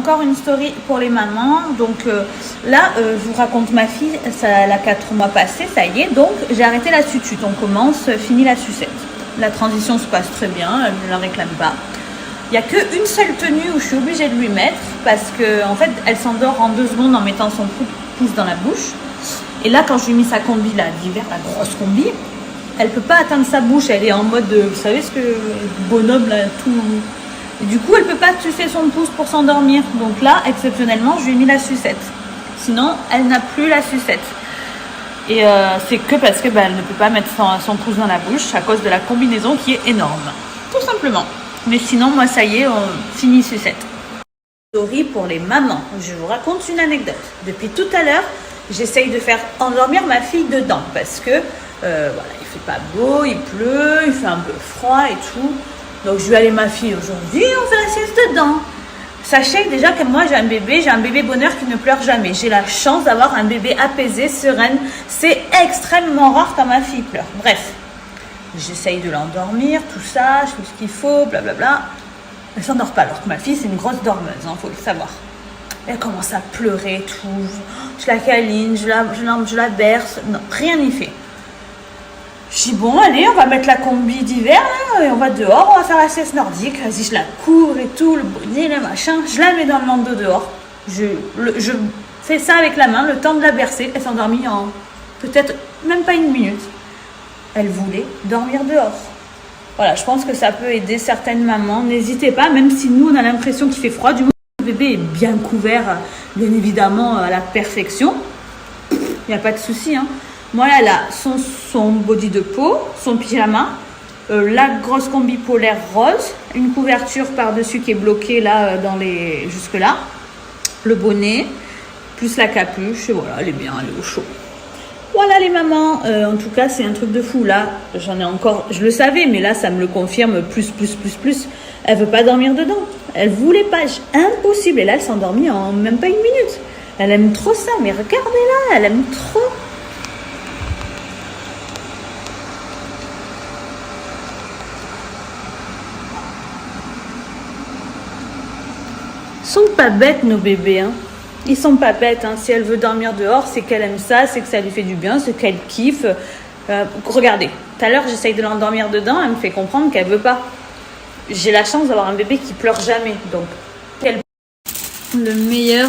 encore une story pour les mamans. Donc là, je vous raconte ma fille, elle a 4 mois passés, ça y est. Donc j'ai arrêté la tutute. On commence, fini la sucette. La transition se passe très bien, elle ne la réclame pas. Il n'y a qu'une seule tenue où je suis obligée de lui mettre parce que en fait, elle s'endort en 2 secondes en mettant son pouce dans la bouche. Et là, quand je lui ai mis sa combi là, d'hiver, la grosse combi, elle peut pas atteindre sa bouche. Elle est en mode, vous savez ce que bonhomme là, tout. Et du coup, elle peut pas sucer son pouce pour s'endormir. Donc là, exceptionnellement, je lui ai mis la sucette. Sinon, elle n'a plus la sucette. Et c'est que parce que elle ne peut pas mettre son pouce dans la bouche à cause de la combinaison qui est énorme. Tout simplement. Mais sinon, moi, ça y est, on finit sucette. Story pour les mamans. Je vous raconte une anecdote. Depuis tout à l'heure, j'essaye de faire endormir ma fille dedans parce que voilà, il fait pas beau, il pleut, il fait un peu froid et tout. Donc je lui allais ma fille aujourd'hui, on fait la sieste dedans. Sachez déjà que moi j'ai un bébé bonheur qui ne pleure jamais. J'ai la chance d'avoir un bébé apaisé, sereine. C'est extrêmement rare quand ma fille pleure. Bref, j'essaye de l'endormir, tout ça, je fais ce qu'il faut, blablabla. Elle s'endort pas alors que ma fille c'est une grosse dormeuse, faut le savoir. Elle commence à pleurer, tout. Je la câline, je la berce. Non, rien n'y fait. Je dis bon, allez, on va mettre la combi d'hiver, là, et on va dehors, on va faire la sieste nordique. Vas-y, je la couvre et tout, le bonnet, le machin. Je la mets dans le landau dehors. Je fais ça avec la main, le temps de la bercer. Elle s'est endormie en peut-être même pas 1 minute. Elle voulait dormir dehors. Voilà, je pense que ça peut aider certaines mamans. N'hésitez pas, même si nous, on a l'impression qu'il fait froid, du moins, le bébé est bien couvert, bien évidemment, à la perfection. Il n'y a pas de souci, Moi, elle a son body de peau, son pyjama, la grosse combi polaire rose, une couverture par-dessus qui est bloquée là, jusque là, le bonnet, plus la capuche, et voilà, elle est bien, elle est au chaud. Voilà les mamans, en tout cas, c'est un truc de fou. Là, j'en ai encore, je le savais, mais là, ça me le confirme plus. Elle veut pas dormir dedans. Elle voulait pas, impossible. Et là, elle s'est endormie en même pas 1 minute. Elle aime trop ça, mais regardez-la, elle aime trop. Ils sont pas bêtes nos bébés, Ils sont pas bêtes, Si elle veut dormir dehors, c'est qu'elle aime ça, c'est que ça lui fait du bien, c'est qu'elle kiffe. Regardez, tout à l'heure j'essaye de l'endormir dedans, elle me fait comprendre qu'elle veut pas. J'ai la chance d'avoir un bébé qui pleure jamais, donc le meilleur